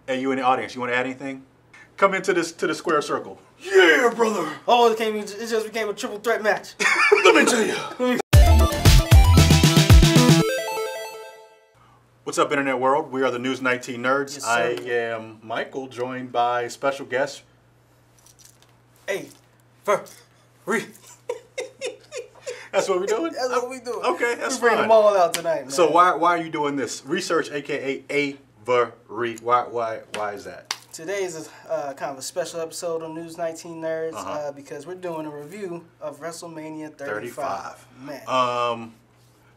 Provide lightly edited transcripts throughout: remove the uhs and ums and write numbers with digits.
Hey, you in the audience, you want to add anything? Come into the square circle. Yeah, brother. Oh, it just became a triple threat match. Let me tell you. What's up, Internet World? We are the News 19 Nerds. Yes, I sir. am Michael, joined by special guest. Hey, That's what we're doing? That's what we do. Okay, that's we bring fine. them all out tonight, man. So why are you doing this? Research, a.k.a. Avery. Why is that? Today is kind of a special episode on News 19 Nerds because we're doing a review of WrestleMania 35. Man.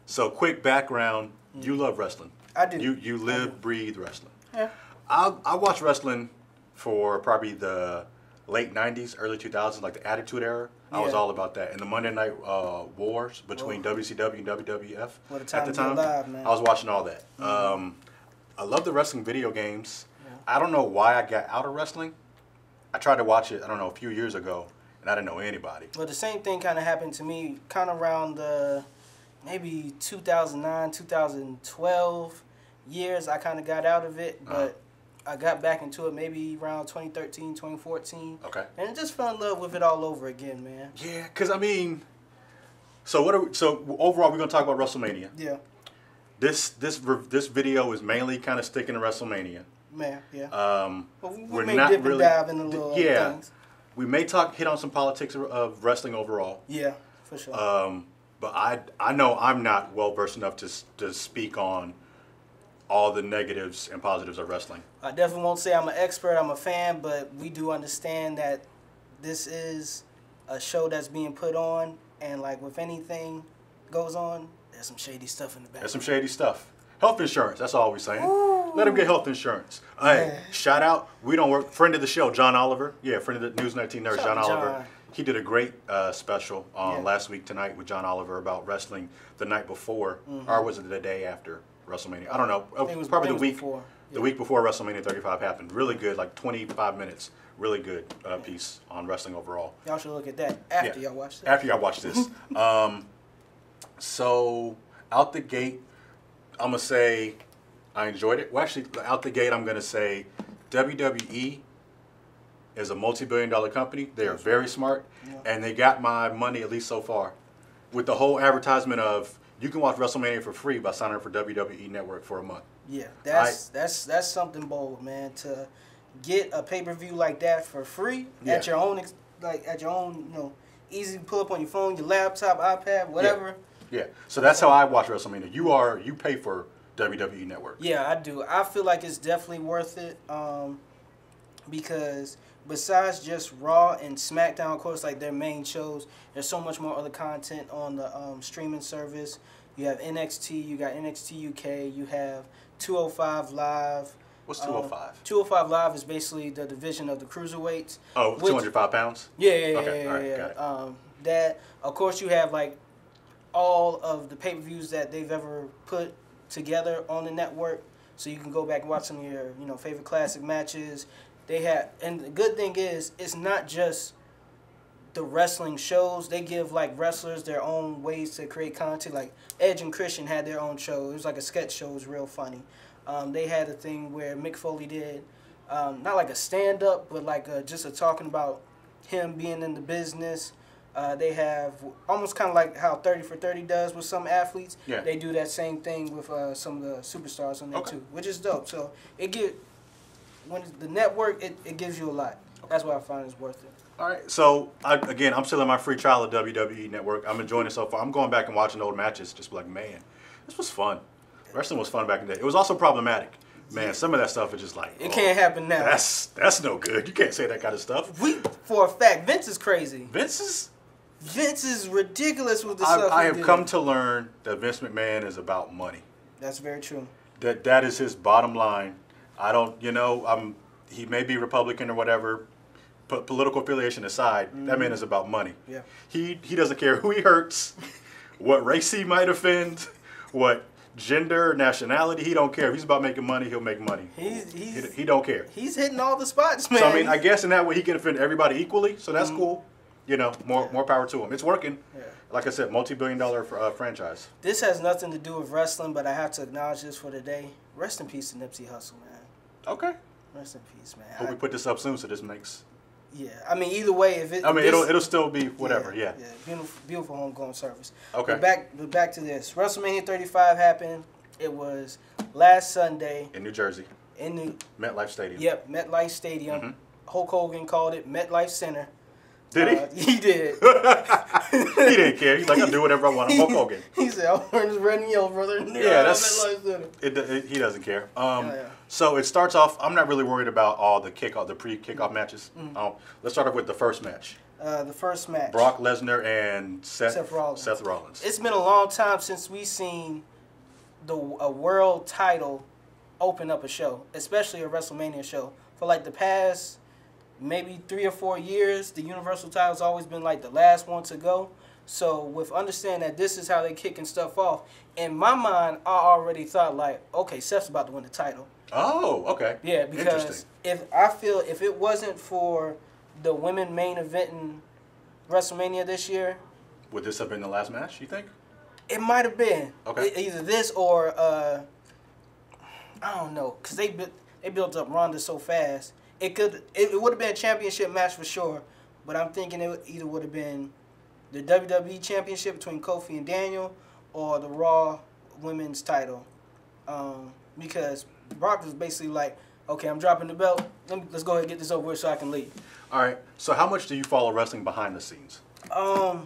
So quick background. You love wrestling. I do. You live, breathe wrestling. Yeah. I watched wrestling for probably the late 90s, early 2000s, like the Attitude Era. I was all about that. And the Monday Night Wars between WCW and WWF What a time at the to be time. alive, man. I was watching all that. I love the wrestling video games. Yeah. I don't know why I got out of wrestling. I tried to watch it, I don't know, a few years ago, and I didn't know anybody. Well, the same thing kind of happened to me kind of around the maybe 2009, 2012 years. I kind of got out of it, but I got back into it maybe around 2013, 2014. Okay. And just fell in love with it all over again, man. Yeah, because, I mean, so overall we're going to talk about WrestleMania. Yeah. This video is mainly kind of sticking to WrestleMania. Man, yeah. But we may dip and dive in a little things. We may hit on some politics of wrestling overall. Yeah, for sure. But I know I'm not well versed enough to speak on all the negatives and positives of wrestling. I definitely won't say I'm an expert, I'm a fan, but we do understand that this is a show that's being put on, and like with anything goes on, there's some shady stuff in the back. There's some shady stuff. Health insurance, that's all we're saying. Ooh. Let them get health insurance. Hey, shout out, friend of the show, John Oliver. Yeah, friend of the News 19 Nerds, John Oliver. He did a great special last week tonight with John Oliver about wrestling the night before, or was it the day after WrestleMania? I don't know. Probably the week before. The week before WrestleMania 35 happened. Really good, like 25 minutes. Really good piece on wrestling overall. Y'all should look at that after y'all watch this. After y'all watch this. So, out the gate, I'm going to say I enjoyed it. Well, actually, out the gate, I'm going to say WWE is a multi-billion-dollar company. They are very smart, and they got my money, at least so far, with the whole advertisement of you can watch WrestleMania for free by signing up for WWE Network for a month. Yeah, that's something bold, man. To get a pay-per-view like that for free at your own, easy to pull up on your phone, your laptop, iPad, whatever. Yeah. So that's how I watch WrestleMania. You pay for WWE Network. Yeah, I do. I feel like it's definitely worth it because besides just Raw and SmackDown, of course, like their main shows, there's so much more other content on the streaming service. You have NXT, you got NXT UK, you have 205 Live. What's 205? 205 Live is basically the division of the cruiserweights. Oh, 205 pounds? Yeah. Okay, all right, got it. That, of course, you have like all of the pay-per-views that they've ever put together on the network, so you can go back and watch some of your favorite classic matches. They have, and the good thing is, it's not just the wrestling shows. They give like wrestlers their own ways to create content. Like Edge and Christian had their own show. It was like a sketch show. It was real funny. They had a thing where Mick Foley did not like a stand-up, but like just talking about him being in the business. They have almost kind of like how 30 for 30 does with some athletes. Yeah. They do that same thing with some of the superstars on there too, which is dope. So when it's the network, it gives you a lot. That's why I find it's worth it. All right. So again, I'm still in my free trial of WWE Network. I'm enjoying it so far. I'm going back and watching old matches. Just like, man, this was fun. Wrestling was fun back in the day. It was also problematic. Man, some of that stuff is just like it can't happen now. That's no good. You can't say that kind of stuff. For a fact, Vince is crazy. Vince is ridiculous with the stuff. I have come to learn that Vince McMahon is about money. That's very true. That is his bottom line. I don't, he may be Republican or whatever, political affiliation aside, that man is about money. Yeah. He doesn't care who he hurts, what race he might offend, what gender, nationality, he don't care. If he's about making money, he'll make money. He don't care. He's hitting all the spots, man. So, I mean, I guess in that way he can offend everybody equally, so that's cool. More power to him. It's working. Yeah. Like I said, multi-billion-dollar franchise. This has nothing to do with wrestling, but I have to acknowledge this for today. Rest in peace to Nipsey Hussle, man. Okay. Rest in peace, man. Hope we put this up soon so this makes. Yeah, I mean, either way, if it. I mean, it'll still be whatever. Yeah. Beautiful homegoing service. Okay. But back to this. WrestleMania 35 happened. It was last Sunday in New Jersey. In the MetLife Stadium. Yep, MetLife Stadium. Mm-hmm. Hulk Hogan called it MetLife Center. Did he? He did. He didn't care. He's like, I'll do whatever I want. I'm Hulk Hogan. He said, "I'm wearing this red and yellow, brother." Yeah, that's. He doesn't care. So it starts off. I'm not really worried about all the pre-kickoff matches. Mm-hmm. Let's start off with the first match. The first match. Brock Lesnar and Seth Rollins. It's been a long time since we've seen a world title open up a show, especially a WrestleMania show. For like the past maybe 3 or 4 years, the Universal title's always been like the last one to go. So with understanding that this is how they kicking stuff off, in my mind, I already thought like, okay, Seth's about to win the title. Oh, okay. Yeah, because if it wasn't for the women main event in WrestleMania this year, would this have been the last match, you think? It might have been. Okay. Either this or I don't know, because they built up Ronda so fast. It would have been a championship match for sure, but I'm thinking it either would have been the WWE Championship between Kofi and Daniel or the Raw Women's title, because Brock was basically like, okay, I'm dropping the belt. Let's go ahead and get this over with so I can leave. All right. So how much do you follow wrestling behind the scenes? I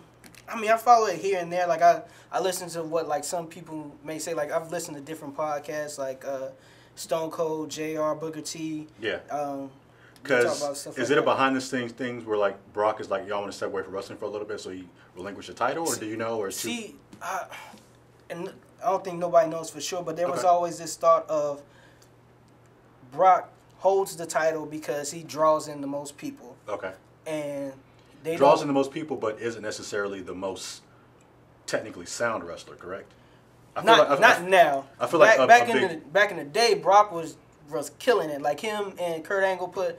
mean, I follow it here and there. Like I listen to what like some people may say. Like I've listened to different podcasts, like Stone Cold, JR, Booker T. Yeah. Because is it a behind the scenes things where like Brock is like, y'all want to step away from wrestling for a little bit so he relinquish the title, or do you know? Or and I don't think nobody knows for sure, but there was always this thought of Brock holds the title because he draws in the most people. Okay. And they draws in the most people, but isn't necessarily the most technically sound wrestler, correct? Not now. I feel back in the day, Brock was killing it. Like him and Kurt Angle put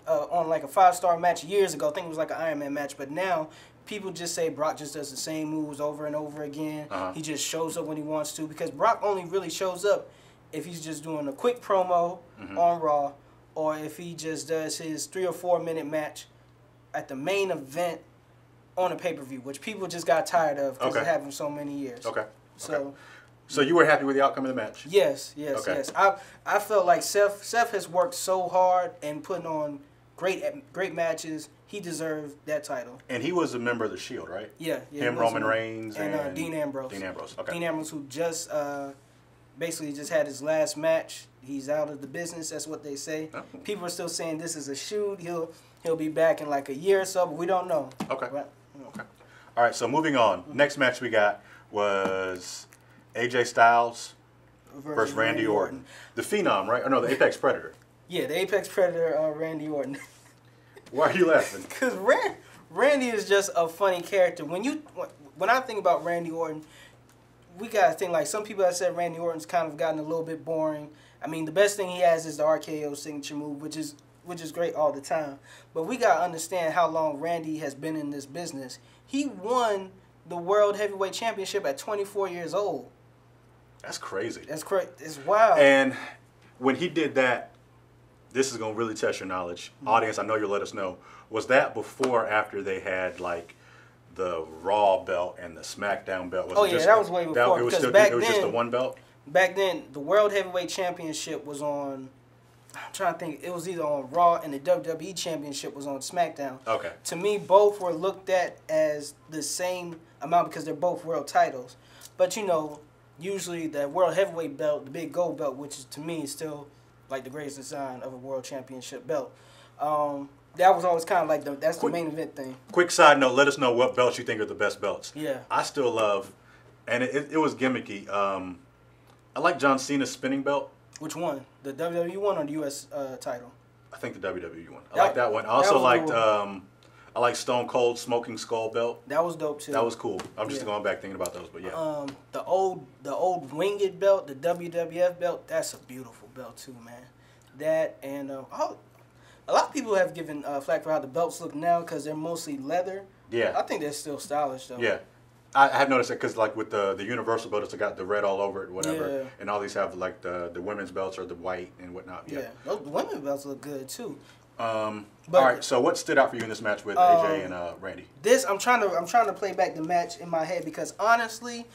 on like a 5-star match years ago. I think it was like an Iron Man match. But now people just say Brock just does the same moves over and over again. He just shows up when he wants to, because Brock only really shows up if he's just doing a quick promo on Raw, or if he just does his 3 or 4 minute match at the main event on a pay-per-view, which people just got tired of because it happened so many years. So you were happy with the outcome of the match? Yes. I felt like Seth has worked so hard and putting on great matches. He deserved that title. And he was a member of the Shield, right? Yeah. Him, Roman Reigns, and Dean Ambrose. Okay. Dean Ambrose, who just basically just had his last match. He's out of the business. That's what they say. Oh. People are still saying this is a shoot. He'll be back in like a year or so, but we don't know. Okay. Right? Okay. All right. So moving on. Next match we got was AJ Styles versus Randy Orton. The Phenom, right? Or no, the Apex Predator. Yeah, the Apex Predator, Randy Orton. Why are you laughing? Because Randy is just a funny character. When I think about Randy Orton, we got to think like some people have said Randy Orton's kind of gotten a little bit boring. I mean, the best thing he has is the RKO signature move, which is great all the time. But we got to understand how long Randy has been in this business. He won the World Heavyweight Championship at 24 years old. That's crazy. That's crazy. It's wild. And when he did that, this is going to really test your knowledge. Audience, I know you'll let us know. Was that before or after they had, like, the Raw belt and the SmackDown belt? That was way before. It was just the one belt? Back then, the World Heavyweight Championship was on, I'm trying to think, it was either on Raw and the WWE Championship was on SmackDown. Okay. To me, both were looked at as the same amount because they're both world titles. But, usually the World Heavyweight belt, the big gold belt, which is, to me, is still like the greatest design of a World Championship belt. That was always kind of like the main event thing. Quick side note, let us know what belts you think are the best belts. Yeah. I still love, and it was gimmicky, I like John Cena's spinning belt. Which one? The WWE one or the U.S. title? I think the WWE one. I like that one. I also liked, I like Stone Cold Smoking Skull belt. That was dope too. That was cool. I'm just going back thinking about those, but yeah. The old winged belt, the WWF belt, that's a beautiful belt too, man. That and a lot of people have given flack for how the belts look now because they're mostly leather. Yeah. I think they're still stylish though. Yeah. I have noticed that because like with the Universal belt, it's got the red all over it, whatever, Yeah. and all these have like the women's belts are the white and whatnot. Yeah, those women's belts look good too. All right. So what stood out for you in this match with AJ and Randy? This I'm trying to play back the match in my head because honestly,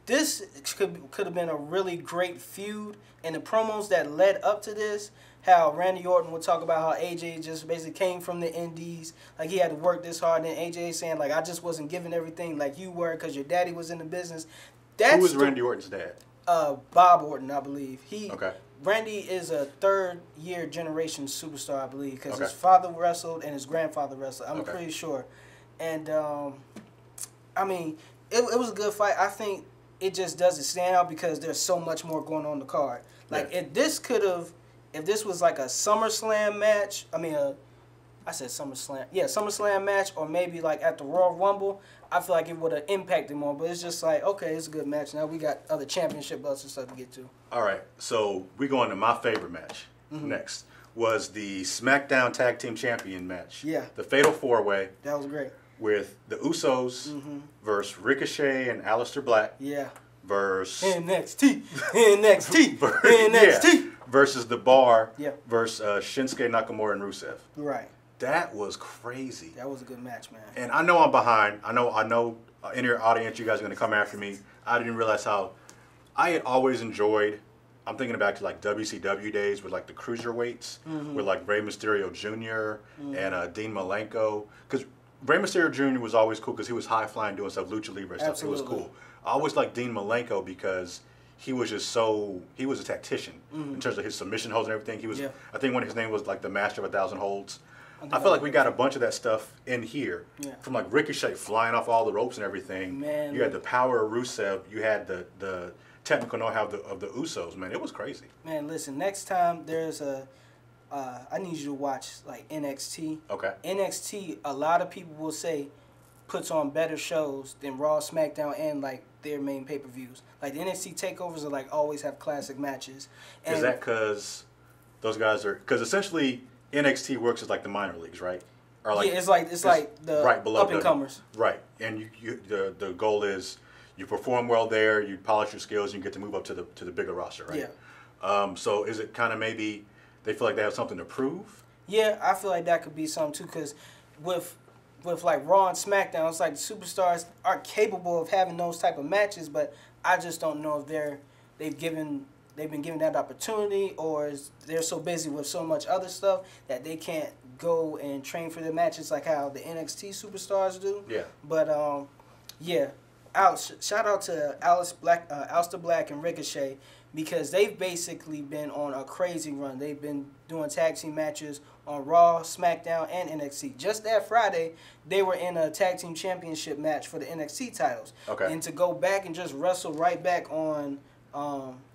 this could have been a really great feud, and the promos that led up to this. How Randy Orton would talk about how AJ just basically came from the indies, like he had to work this hard, and AJ saying like I just wasn't given everything like you were because your daddy was in the business. Who was Randy Orton's dad? Bob Orton, I believe. Okay. Randy is a third-year generation superstar, I believe, because his father wrestled and his grandfather wrestled. I'm pretty sure. And I mean, it was a good fight. I think it just doesn't stand out because there's so much more going on the card. Like if this was like a SummerSlam match, I said SummerSlam. Yeah, SummerSlam match, or maybe like at the Royal Rumble, I feel like it would have impacted more. But it's just like, okay, it's a good match. Now we got other championship belts and stuff to get to. All right, so we go into my favorite match next. Was the SmackDown Tag Team Champion match. Yeah. The Fatal 4-Way. That was great. With the Usos versus Ricochet and Aleister Black. Yeah. Versus NXT. NXT. Versus The Bar. Yeah. Versus Shinsuke Nakamura and Rusev. Right. That was crazy. That was a good match, man. And I know I'm behind. I know in your audience you guys are going to come after me. I didn't realize how I had always enjoyed, I'm thinking back to like WCW days with like the cruiserweights, with like Rey Mysterio Jr. And Dean Malenko. Because Rey Mysterio Jr. was always cool because he was high flying doing stuff, Lucha Libre stuff. Absolutely. It was cool. I always liked Dean Malenko because he was just he was a tactician in terms of his submission holds and everything. He was, I think one of his name was like the Master of 1,000 Holds. I feel like we got a bunch of that stuff in here. Yeah. From like Ricochet flying off all the ropes and everything. Man, you had the power of Rusev. You had the technical know-how of the Usos. Man, it was crazy. Man, listen, next time there's I need you to watch like NXT. Okay. NXT, a lot of people will say, puts on better shows than Raw, SmackDown, and like their main pay-per-views. Like the NXT takeovers are like always have classic matches. And is that because those guys are essentially NXT works as like the minor leagues, right? Or like it's like the right below up and comers. Right, and the goal is you perform well there, you polish your skills, and you get to move up to the bigger roster, right? Yeah. So is it kind of maybe they feel like they have something to prove? Yeah, I feel like that could be something too, because with like Raw and SmackDown, it's like the superstars are capable of having those type of matches, but I just don't know if they've been given that opportunity, or they're so busy with so much other stuff that they can't go and train for their matches like how the NXT superstars do. Yeah. But yeah, shout out to Aleister Black and Ricochet, because they've basically been on a crazy run. They've been doing tag team matches on Raw, SmackDown, and NXT. Just that Friday, they were in a tag team championship match for the NXT titles. Okay. And to go back and just wrestle right back on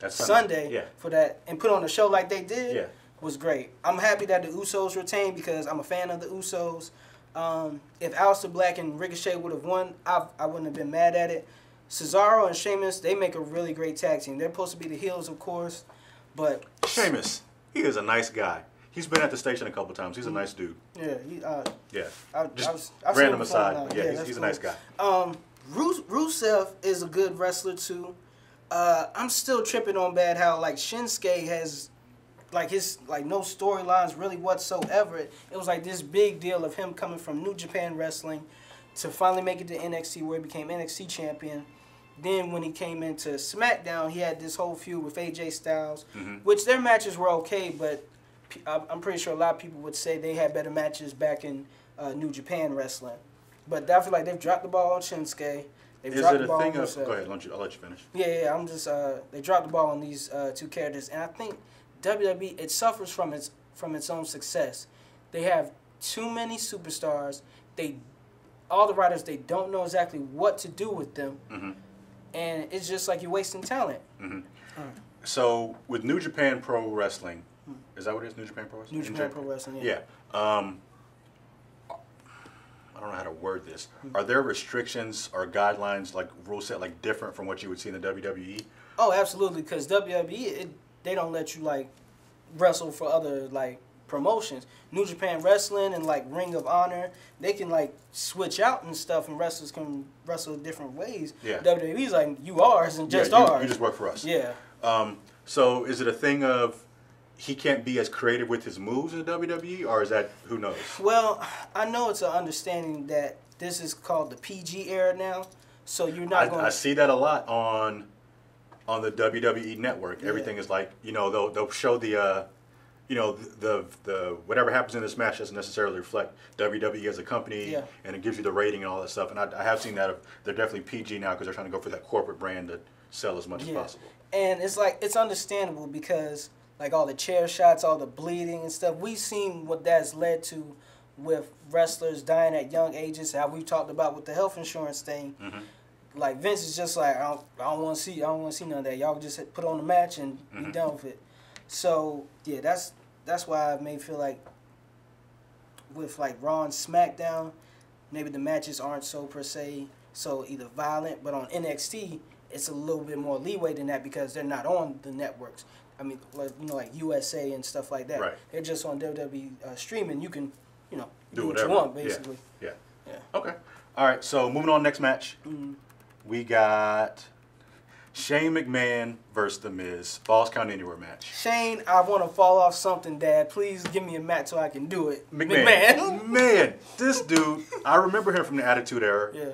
Sunday for that and put on a show like they did was great. I'm happy that the Usos retained because I'm a fan of the Usos. If Aleister Black and Ricochet would have won, I wouldn't have been mad at it. Cesaro and Sheamus, they make a really great tag team. They're supposed to be the heels, of course, but Sheamus, he is a nice guy. He's been at the station a couple times. He's a nice dude. Yeah, I've random aside, but yeah, he's a nice guy. Rusev is a good wrestler too. I'm still tripping on bad how like Shinsuke has like his like no storylines really whatsoever. It was like this big deal of him coming from New Japan Wrestling to finally make it to NXT, where he became NXT champion. Then when he came into SmackDown, he had this whole feud with AJ Styles, which their matches were okay, but I'm pretty sure a lot of people would say they had better matches back in New Japan Wrestling. But I feel like they've dropped the ball on Shinsuke. They've dropped the ball on Rusev. Go ahead, I'll let you finish. Yeah, I'm just they dropped the ball on these two characters, and I think WWE, it suffers from its own success. They have too many superstars. All the writers, they don't know exactly what to do with them, and it's just like you're wasting talent. So with New Japan Pro Wrestling, is that what it is? New Japan Pro Wrestling? New Japan Pro Wrestling, yeah. I don't know how to word this. Are there restrictions or guidelines, like rule set, like different from what you would see in the WWE? Oh, absolutely, because WWE, they don't let you like wrestle for other like promotions. New Japan Wrestling and like Ring of Honor, they can like switch out and stuff, and wrestlers can wrestle different ways. Yeah. WWE's like, you ours and just ours. ours. You just work for us. Yeah. So is it a thing of he can't be as creative with his moves in the WWE, or is that, who knows? Well, I know it's an understanding that this is called the PG era now, so you're not going. I see that a lot on the WWE Network. Everything is like, you know, they'll show the you know, the whatever happens in this match doesn't necessarily reflect WWE as a company, and it gives you the rating and all that stuff. And I have seen that they're definitely PG now because they're trying to go for that corporate brand to sell as much as possible. And it's like, it's understandable because like all the chair shots, all the bleeding and stuff, we've seen what that's led to with wrestlers dying at young ages. How we've talked about with the health insurance thing. Like Vince is just like, I don't want to see none of that. Y'all just put on the match and be done with it. So yeah, that's why I may feel like with like Raw and SmackDown, maybe the matches aren't so per se so either violent, but on NXT it's a little bit more leeway than that because they're not on the networks. I mean, like, you know, like USA and stuff like that. Right. They're just on WWE streaming. You can, you know, do what whatever you want basically. Yeah. Okay. All right. So moving on, next match, we got Shane McMahon versus The Miz. Falls Count Anywhere match. Shane, I want to fall off something, Dad. Please give me a match so I can do it. McMahon. Man, this dude, I remember him from the Attitude Era. Yeah.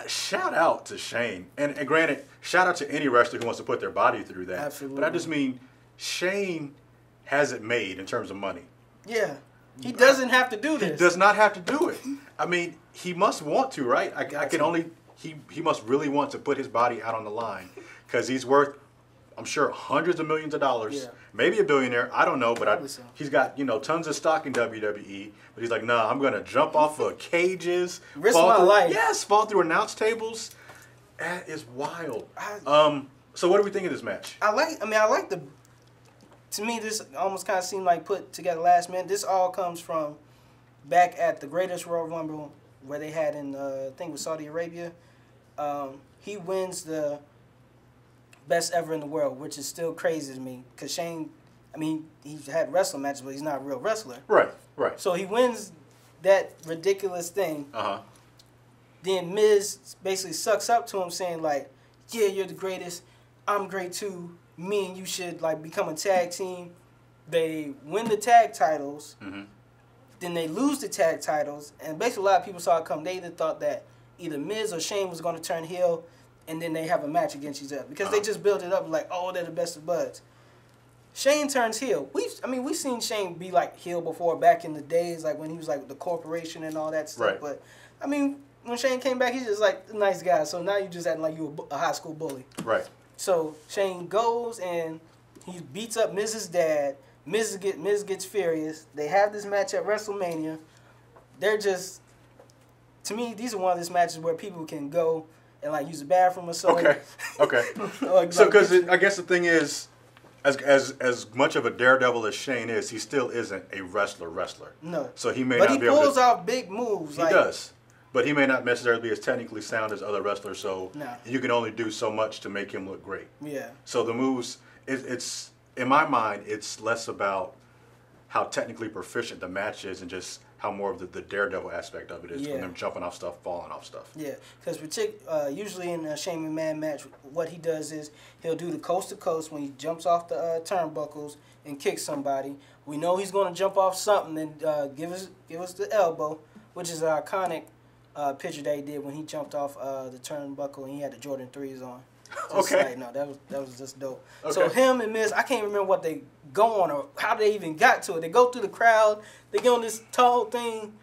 Shout out to Shane. And granted, shout out to any wrestler who wants to put their body through that. Absolutely. But I just mean, Shane has it made in terms of money. Yeah. He doesn't have to do this. He does not have to do it. I mean, he must want to, right? I can only... He must really want to put his body out on the line because he's worth, I'm sure, hundreds of millions of dollars. Yeah. Maybe a billionaire. I don't know, but he's got, you know, tons of stock in WWE. But he's like, nah, I'm gonna jump off of cages, risk my life. Yes, fall through announce tables. That is wild. So what do we think of this match? I like the. To me, this almost kind of seemed like put together last minute. This all comes from back at the Greatest Royal Rumble where they had in I think with Saudi Arabia. He wins the best ever in the world, which is still crazy to me because Shane, I mean, he's had wrestling matches, but he's not a real wrestler. Right. So he wins that ridiculous thing. Then Miz basically sucks up to him saying like, yeah, you're the greatest. I'm great too. Me and you should like become a tag team. They win the tag titles. Then they lose the tag titles. And basically a lot of people saw it come. They either thought that either Miz or Shane was going to turn heel, and then they have a match against each other because they just built it up like, oh, they're the best of buds. Shane turns heel. We've seen Shane be like heel before back in the days, like when he was like the corporation and all that stuff. Right. But I mean, when Shane came back, he's just like a nice guy. So now you just acting like you a high school bully. Right. So Shane goes and he beats up Miz's dad. Miz gets furious. They have this match at WrestleMania. They're just, to me, these are one of these matches where people can go and like use the bathroom or so. Okay. So because I guess the thing is, as much of a daredevil as Shane is, he still isn't a wrestler. No. So he may not be able to. But he pulls off big moves. He does. But he may not necessarily be as technically sound as other wrestlers, so you can only do so much to make him look great. Yeah. So the moves, it's in my mind, it's less about how technically proficient the match is and just how more of the daredevil aspect of it is from them jumping off stuff, falling off stuff. Yeah, because usually in a Shane McMahon match, what he does is he'll do the coast to coast when he jumps off the turnbuckles and kicks somebody. We know he's going to jump off something and give us the elbow, which is an iconic picture that he did when he jumped off the turnbuckle and he had the Jordan 3s on. Like, no, that was just dope. Okay. So him and Miz, I can't remember what they go on or how they even got to it. They go through the crowd. They get on this tall thing.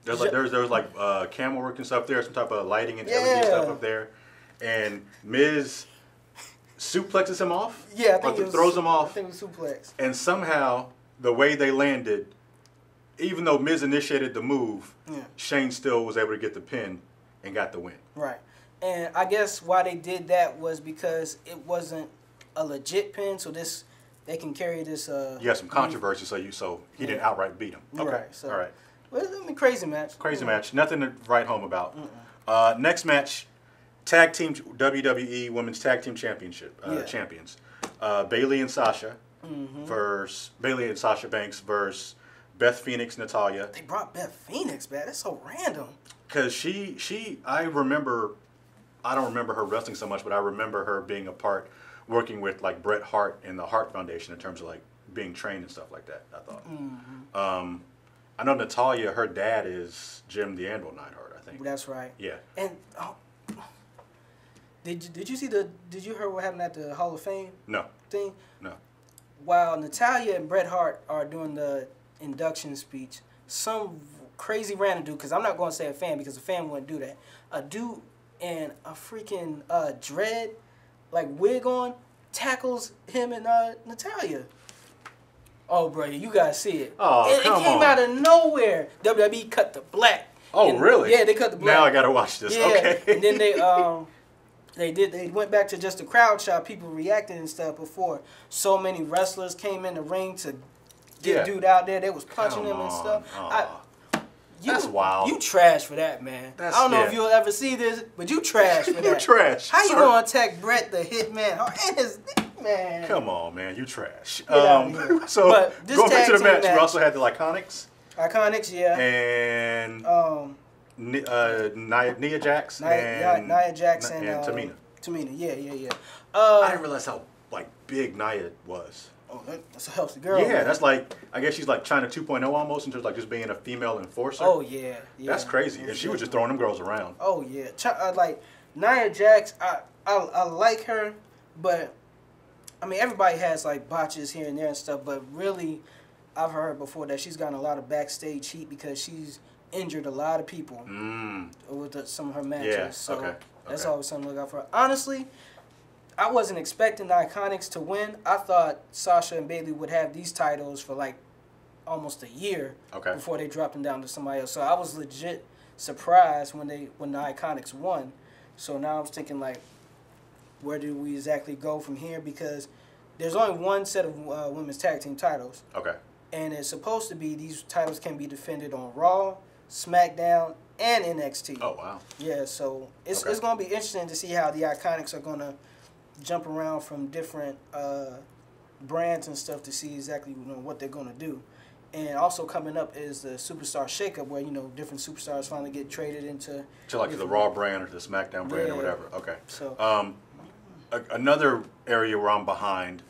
There was camera work and stuff there, some type of lighting and LED stuff up there, and Miz suplexes him off. Yeah, I think throws him off. I think it was suplex. And somehow the way they landed, even though Miz initiated the move, Shane still was able to get the pin and got the win. Right. And I guess why they did that was because it wasn't a legit pin, so they can carry this. You had some controversy, so he didn't outright beat him. Okay, right, so, all right. Well, I mean, crazy match. Crazy match. Nothing to write home about. Next match, tag team WWE Women's Tag Team Championship champions, Bayley and Sasha versus Bayley and Sasha Banks versus Beth Phoenix, Natalya. They brought Beth Phoenix back. That's so random. Because I don't remember her wrestling so much, but I remember her being a part, working with like Bret Hart and the Hart Foundation in terms of like being trained and stuff like that, I thought. I know Natalya, her dad is Jim the Anvil Neidhart, I think. That's right. Yeah. And did you hear what happened at the Hall of Fame thing? No. While Natalya and Bret Hart are doing the induction speech, some crazy random dude, because I'm not going to say a fan because a fan wouldn't do that, a dude in a freaking dread, like wig on, tackles him and Natalya. Oh, bro, you gotta see it. Oh, it came out of nowhere. WWE cut the black. Oh, really? Yeah, they cut the black. Now I gotta watch this. Yeah. Okay. And then they went back to just the crowd shot, people reacting and stuff before. So many wrestlers came in the ring to get dude out there. They was punching him and stuff. That's wild. You trash for that, man. I don't know if you'll ever see this, but you trash for that. You trash. How you gonna attack Bret the Hitman? And his man. Come on, man. You trash. So going back to the match, we also had the IIconics. IIconics, yeah. And Nia Jax and Tamina. Tamina, yeah. I didn't realize how like big Nia was. Oh, that's a healthy girl. Yeah, man. that's like, I guess she's like China 2.0 almost in terms of like just being a female enforcer. Oh, yeah. That's crazy. And she was just throwing them girls around. Oh, yeah. Like, Nia Jax, I like her, but, I mean, everybody has, like, botches here and there and stuff, but really, I've heard before that she's gotten a lot of backstage heat because she's injured a lot of people with some of her matches. Yeah, so that's always something to look out for. Honestly, I wasn't expecting the IIconics to win. I thought Sasha and Bayley would have these titles for like almost a year before they dropped them down to somebody else. So I was legit surprised when the IIconics won. So now I was thinking like, where do we exactly go from here? Because there's only one set of women's tag team titles. Okay. And it's supposed to be these titles can be defended on Raw, SmackDown, and NXT. Oh, wow. Yeah, so it's going to be interesting to see how the IIconics are going to jump around from different brands and stuff to see exactly what they're going to do. And also coming up is the Superstar Shakeup, where different superstars finally get traded into like the Raw brand or the SmackDown brand or whatever. Okay. So another area where I'm behind,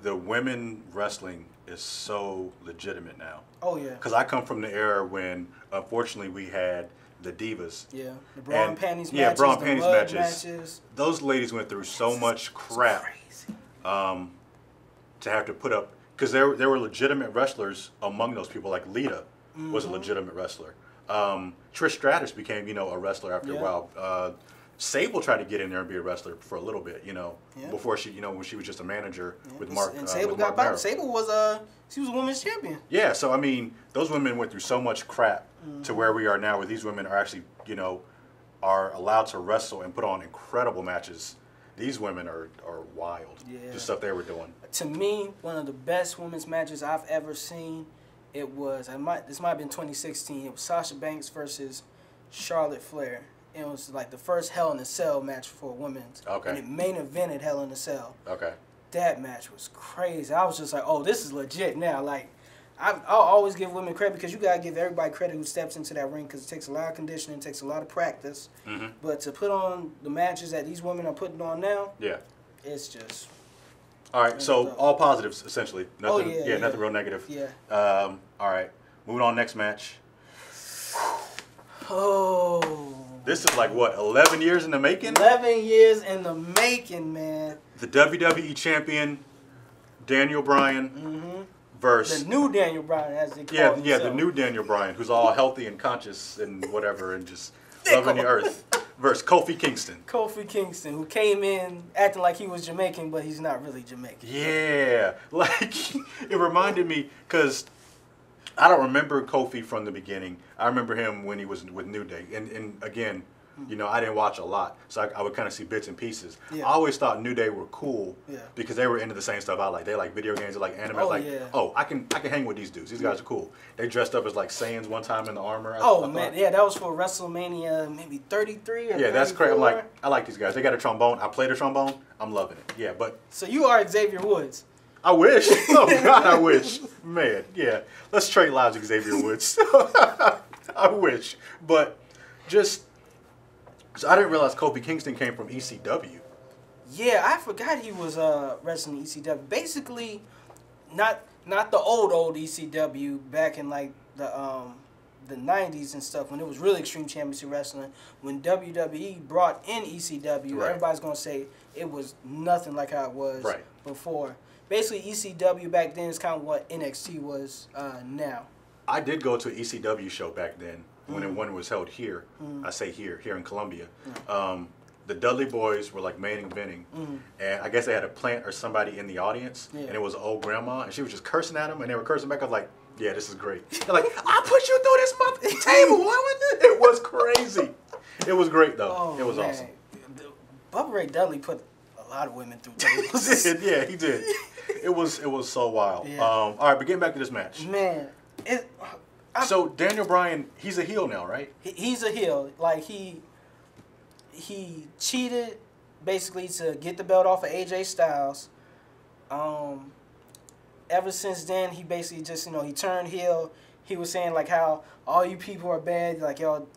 the women wrestling is so legitimate now. Oh yeah. Because I come from the era when unfortunately we had the divas. Yeah, the bra and panties matches. Yeah, bra and panties matches. Those ladies went through so much crap to have to put up, because there were legitimate wrestlers among those people. Like Lita was a legitimate wrestler. Trish Stratus became a wrestler after a while. Sable tried to get in there and be a wrestler for a little bit, before she, when she was just a manager with Mark. And Sable got bought. Sable was she was a women's champion. Yeah, so I mean, those women went through so much crap to where we are now, where these women are actually, are allowed to wrestle and put on incredible matches. These women are wild. Yeah. The stuff they were doing. To me, one of the best women's matches I've ever seen. It was this might have been 2016. It was Sasha Banks versus Charlotte Flair. It was like the first Hell in a Cell match for women's. Okay. And it main evented Hell in a Cell. Okay. That match was crazy. I was just like, oh, this is legit now. Like, I'll always give women credit, because you got to give everybody credit who steps into that ring, because it takes a lot of conditioning, it takes a lot of practice. But to put on the matches that these women are putting on now, it's just... All right, so all positives, essentially. Nothing, nothing real negative. Yeah. All right, moving on, next match. Oh... This is like, what, 11 years in the making? 11 years in the making, man. The WWE champion, Daniel Bryan, versus... The new Daniel Bryan, as they call himself. Yeah, the new Daniel Bryan, who's all healthy and conscious and whatever, and just loving the earth, versus Kofi Kingston. Kofi Kingston, who came in acting like he was Jamaican, but he's not really Jamaican. Yeah, like, it reminded me, because... I don't remember Kofi from the beginning. I remember him when he was with New Day. And again, I didn't watch a lot, so I would kind of see bits and pieces. Yeah. I always thought New Day were cool because they were into the same stuff I like. They like video games, they like anime. I can hang with these dudes. These guys are cool. They dressed up as like Saiyans one time in the armor. That was for WrestleMania maybe 33 or 34. That's crazy. I like these guys. They got a trombone. I played a trombone. I'm loving it. Yeah, but... So you are Xavier Woods. I wish. Oh, God, I wish. Man, yeah. Let's trade lives with Xavier Woods. I wish. But just, so I didn't realize Kofi Kingston came from ECW. Yeah, I forgot he was wrestling ECW. Basically, not the old ECW back in like the 90s and stuff, when it was really Extreme Championship Wrestling. When WWE brought in ECW, right. everybody's going to say it was nothing like how it was before. Basically, ECW back then is kind of what NXT was now. I did go to an ECW show back then when it was held here. I say here in Columbia. The Dudley Boys were like main eventing, and I guess they had a plant or somebody in the audience, and it was an old grandma, and she was just cursing at them, and they were cursing back. I was like, yeah, this is great. They're like, I put you through this table. What was it? It was crazy. It was great, though. Oh, it was man. awesome. Bubba Ray Dudley put a lot of women through tables. Yeah, he did. It was so wild. Yeah. All right, but getting back to this match. Man. So Daniel Bryan, he's a heel now, right? He's a heel. Like, he cheated basically to get the belt off of AJ Styles. Ever since then, he basically just, he turned heel. He was saying like how all you people are bad, like y'all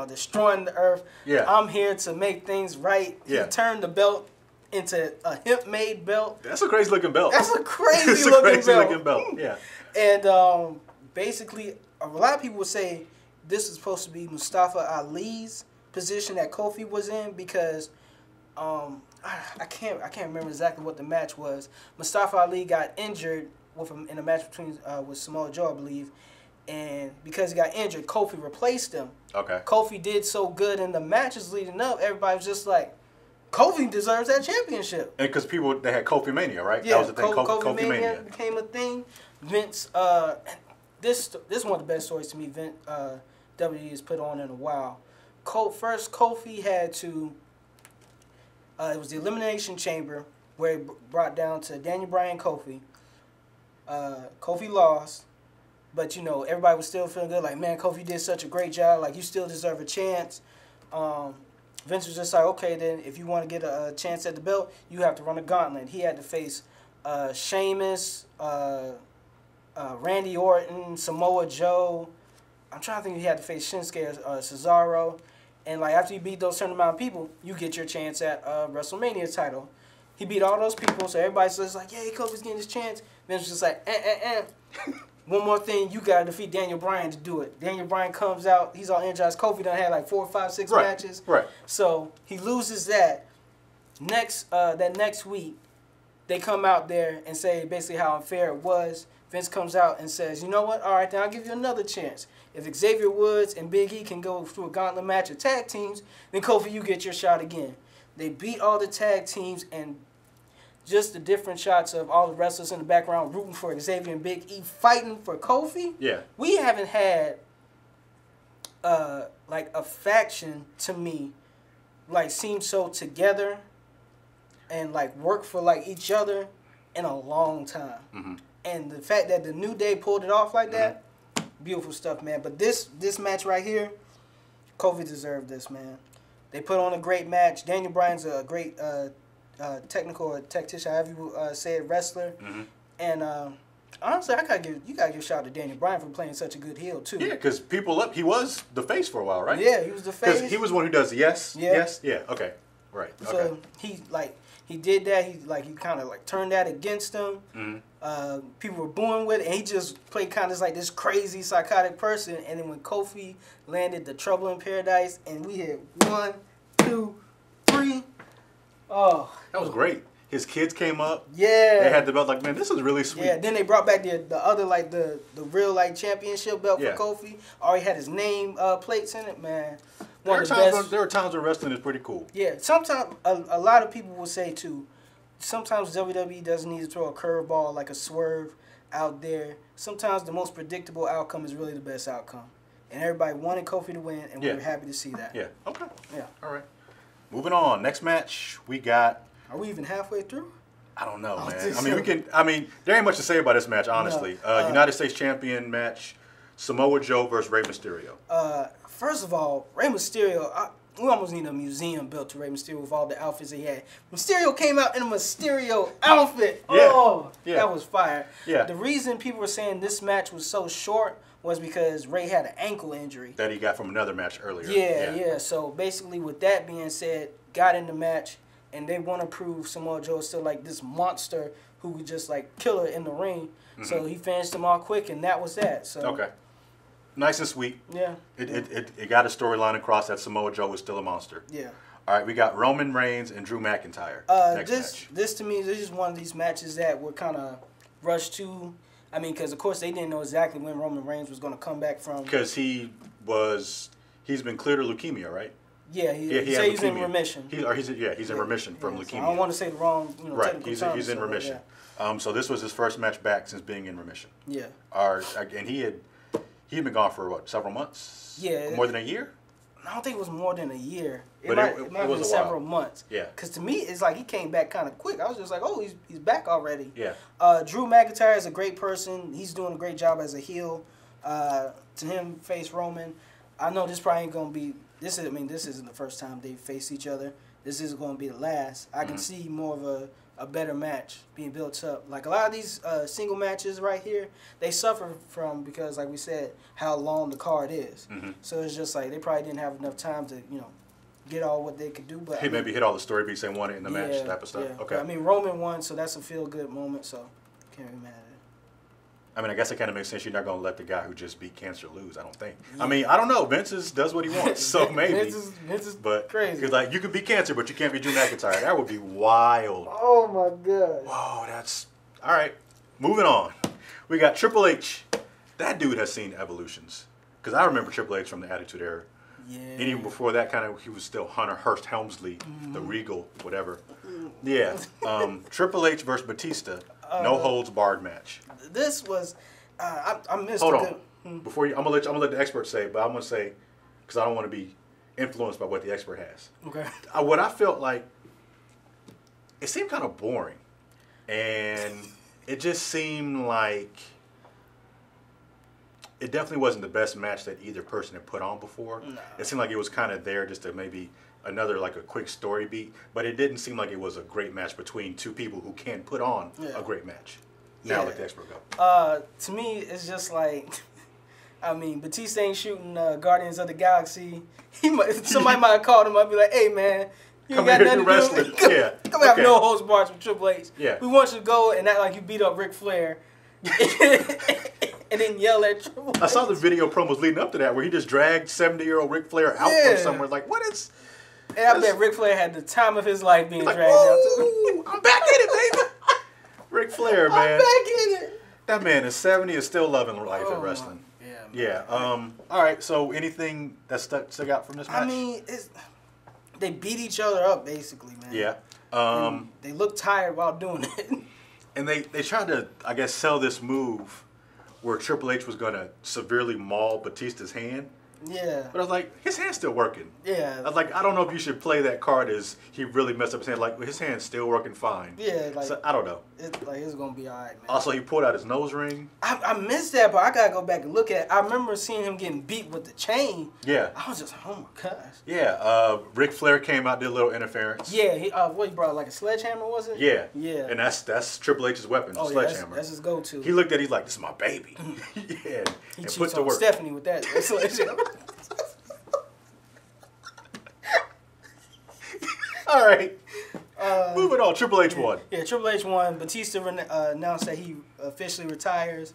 destroying the earth. Yeah. I'm here to make things right. Yeah. He turned the belt into a hemp-made belt. That's a crazy looking belt. That's a crazy It's a looking crazy belt. looking belt. Yeah. And basically, a lot of people would say this is supposed to be Mustafa Ali's position that Kofi was in, because I can't remember exactly what the match was. Mustafa Ali got injured in a match between with Samoa Joe, I believe, and because he got injured, Kofi replaced him. Okay. Kofi did so good in the matches leading up, everybody was just like, Kofi deserves that championship. And because they had Kofi Mania, right? Yeah, that was the thing. Kofi Mania became a thing. Vince, this is one of the best stories to me Vince WWE has put on in a while. First, Kofi had to. It was the Elimination Chamber where it brought down to Daniel Bryan, Kofi. Kofi lost, but everybody was still feeling good. Like, man, Kofi did such a great job. Like, you still deserve a chance. Vince was just like, okay, then if you want to get a chance at the belt, you have to run a gauntlet. He had to face Sheamus, Randy Orton, Samoa Joe. I'm trying to think if he had to face Shinsuke or Cesaro. And, like, after you beat those certain amount of people, you get your chance at WrestleMania title. He beat all those people, so everybody's just like, yeah, Kofi's getting his chance. Vince was just like, One more thing, you got to defeat Daniel Bryan to do it. Daniel Bryan comes out, he's all energized. Kofi done had like 4, 5, 6 matches. Right. So he loses that. That next week, they come out there and say basically how unfair it was. Vince comes out and says, you know what? All right, then I'll give you another chance. If Xavier Woods and Big E can go through a gauntlet match of tag teams, then Kofi, you get your shot again. They beat all the tag teams, and just the different shots of all the wrestlers in the background rooting for Xavier and Big E fighting for Kofi. Yeah. We haven't had like a faction, to me, like seem so together and like work for like each other in a long time. Mm-hmm. And the fact that the New Day pulled it off like that, beautiful stuff, man. But this match right here, Kofi deserved this, man. They put on a great match. Daniel Bryan's a great technical or tactician, however you say it, wrestler. Mm-hmm. And honestly, you gotta give a shout out to Daniel Bryan for playing such a good heel too. Yeah, because he was the face for a while, right? Yeah, he was the face. Because he was one who does yes, okay, right. So okay. he did that. He kind of like turned that against him. Mm-hmm. People were booing with it, and he just played kind of like this crazy psychotic person. And then when Kofi landed the Trouble in Paradise, and we hit 1, 2, 3. Oh, that was great. His kids came up. Yeah, they had the belt. Like, man, this is really sweet. Yeah, then they brought back the other like the real like championship belt for Kofi. Already had his name plates in it, man. There were times where wrestling is pretty cool. Yeah, sometimes a lot of people will say too, sometimes WWE doesn't need to throw a curveball like a swerve out there. Sometimes the most predictable outcome is really the best outcome. And everybody wanted Kofi to win, and we were happy to see that. Yeah, okay. Yeah. All right. Moving on. Next match, we got... Are we even halfway through? I don't know, man. There ain't much to say about this match, honestly. No. United States Champion match, Samoa Joe versus Rey Mysterio. First of all, Rey Mysterio, We almost need a museum built to Rey Mysterio with all the outfits he had. Mysterio came out in a Mysterio outfit. Yeah. Oh, Yeah. that was fire. Yeah. The reason people were saying this match was so short was because Rey had an ankle injury. That he got from another match earlier. Yeah. So basically, with that being said, got in the match, and they want to prove Samoa Joe is still like this monster who could just like kill her in the ring. Mm-hmm. So he finished them all quick, and that was that. So okay. Nice and sweet. Yeah. It got a storyline across that Samoa Joe was still a monster. Yeah. All right, we got Roman Reigns and Drew McIntyre. This to me, this is one of these matches that were kind of rushed to. I mean, because of course they didn't know exactly when Roman Reigns was going to come back from. Because he's been cleared of leukemia, right? Yeah, he's in remission. He's in remission from leukemia. So I don't want to say the wrong, right. He's in remission. Yeah. So this was his first match back since being in remission. Yeah. And he had been gone for what, several months? Yeah. More than a year? I don't think it was more than a year. It might have been several months. Yeah. Because to me, it's like he came back kind of quick. I was just like, oh, he's back already. Yeah. Drew McIntyre is a great person. He's doing a great job as a heel. To him, face Roman. I know this probably ain't gonna be. This isn't the first time they face each other. This isn't gonna be the last. I can see more of a better match being built up. Like a lot of these single matches right here, they suffer from because, like we said, how long the card is. Mm-hmm. So it's just like they probably didn't have enough time to, get all what they could do. But maybe hit all the story beats they wanted in the match type of stuff. Yeah. Okay. But, Roman won, so that's a feel good moment. So can't be mad at it. I guess it kind of makes sense. You're not going to let the guy who just beat cancer lose, I don't think. Yeah. I don't know. Vince does what he wants, so maybe. Vince is but crazy. Because, like, you could beat cancer, but you can't be Drew McIntyre. That would be wild. Oh, my God. Whoa, that's... All right, moving on. We got Triple H. That dude has seen evolutions. Because I remember Triple H from the Attitude Era. Yeah. And even before that, he was still Hunter Hearst Helmsley, the Regal, whatever. Yeah. Triple H versus Batista. No holds barred match. This was, I missed. Hold on, before I'm gonna let the expert say, but I'm gonna say because I don't want to be influenced by what the expert has. Okay. What I felt like, it seemed kind of boring, and it just seemed like it definitely wasn't the best match that either person had put on before. No. It seemed like it was kind of there just to maybe another like a quick story beat, but it didn't seem like it was a great match between two people who can put on a great match. Now let the expert go. To me, it's just like, Batista ain't shooting Guardians of the Galaxy. Somebody might have called him. I'd be like, hey man, you ain't got nothing to do. Come have no holds barred with Triple H. Yeah. We want you to go and act like you beat up Ric Flair. And then yell at Triple H. I saw the video promos leading up to that where he just dragged 70-year-old Ric Flair out from somewhere. Like, what is... And I bet Ric Flair had the time of his life being dragged out too. I'm back in it, baby. Ric Flair, man. I'm back in it. That man is 70 and still loving life in wrestling. Yeah. All right. So anything that stuck out from this match? They beat each other up basically, man. Yeah. And they looked tired while doing it. And they tried to, I guess, sell this move where Triple H was going to severely maul Batista's hand. Yeah. But I was like, his hand's still working. Yeah. I was like, I don't know if you should play that card as he really messed up his hand. Like, his hand's still working fine. Yeah, like... So, I don't know. It's going to be all right, man. Also, he pulled out his nose ring. I missed that, but I got to go back and look at it. I remember seeing him getting beat with the chain. Yeah. I was just, oh my gosh. Yeah. Ric Flair came out, did a little interference. Yeah. He brought, like a sledgehammer, was it? Yeah. Yeah. And that's Triple H's weapon, the sledgehammer. That's his go-to. He looked at it, he's like, this is my baby. Yeah. He cheats on Stephanie with that sledgehammer. All right. Moving on. Triple H won. Yeah, Triple H won. Batista announced that he officially retires.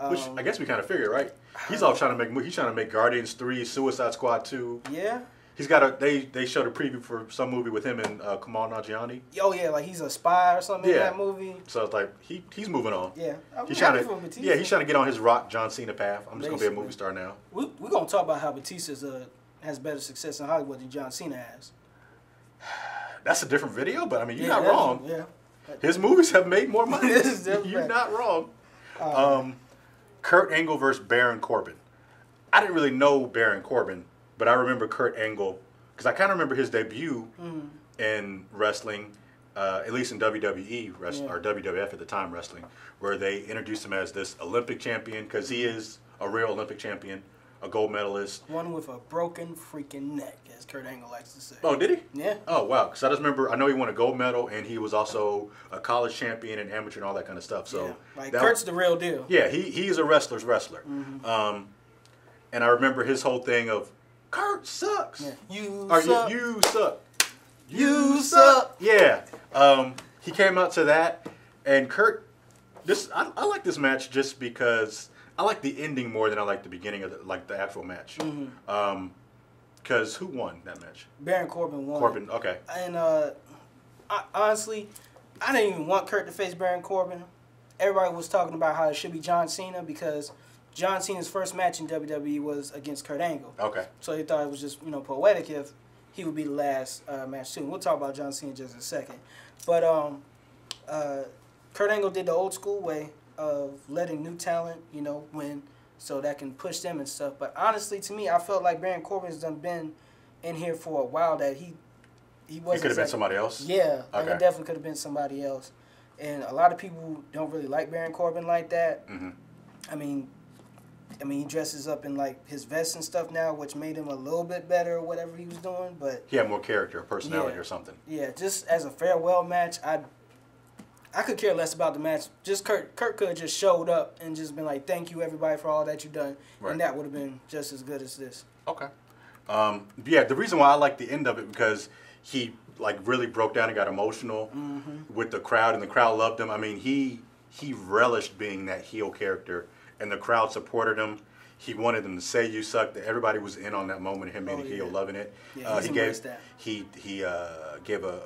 Which I guess we kind of figured, right? He's all trying to make Guardians 3, Suicide Squad 2. Yeah. He's got they showed a preview for some movie with him and Kamal Nanjiani. Oh yeah, like he's a spy or something in that movie. So it's like he's moving on. Yeah. He's trying to get on his Rock John Cena path. I'm just gonna be a movie star now. We're gonna talk about how Batista has better success in Hollywood than John Cena has. That's a different video, but you're not wrong. Yeah. His movies have made more money. This is You're not wrong. Kurt Angle versus Baron Corbin. I didn't really know Baron Corbin, but I remember Kurt Angle because I kind of remember his debut in wrestling, at least in WWE or WWF at the time wrestling, where they introduced him as this Olympic champion because he is a real Olympic champion. a gold medalist. One with a broken freaking neck, as Kurt Angle likes to say. Oh, did he? Yeah. Oh, wow. Because I just remember, I know he won a gold medal, and he was also a college champion and amateur and all that kind of stuff. So yeah. Like, Kurt's the real deal. Yeah, he's a wrestler's wrestler. Mm-hmm. And I remember his whole thing of, Kurt sucks. Yeah. You suck. You suck. Yeah. He came out to that, and Kurt, I like this match just because I like the ending more than I like the beginning of the actual match. Because who won that match? Baron Corbin won. Corbin, okay. And honestly, I didn't even want Kurt to face Baron Corbin. Everybody was talking about how it should be John Cena because John Cena's first match in WWE was against Kurt Angle. Okay. So they thought it was just, poetic if he would be the last match too. We'll talk about John Cena in just a second. But Kurt Angle did the old school way of letting new talent, win so that can push them and stuff. But honestly, to me, I felt like Baron Corbin's done been in here for a while that he wasn't. He could have been somebody else? Yeah. Okay. Like it definitely could have been somebody else. And a lot of people don't really like Baron Corbin like that. Mm-hmm. I mean, he dresses up in like his vest and stuff now, which made him a little bit better or whatever he was doing. But he had more character, personality, or something. Yeah, just as a farewell match, I could care less about the match. Just Kurt could have just showed up and just been like, "Thank you, everybody, for all that you've done," and that would have been just as good as this. Okay. Yeah, the reason why I like the end of it because he like really broke down and got emotional with the crowd, and the crowd loved him. I mean, he relished being that heel character, and the crowd supported him. He wanted them to say "you suck." That everybody was in on that moment. Him being a heel, loving it. Yeah, he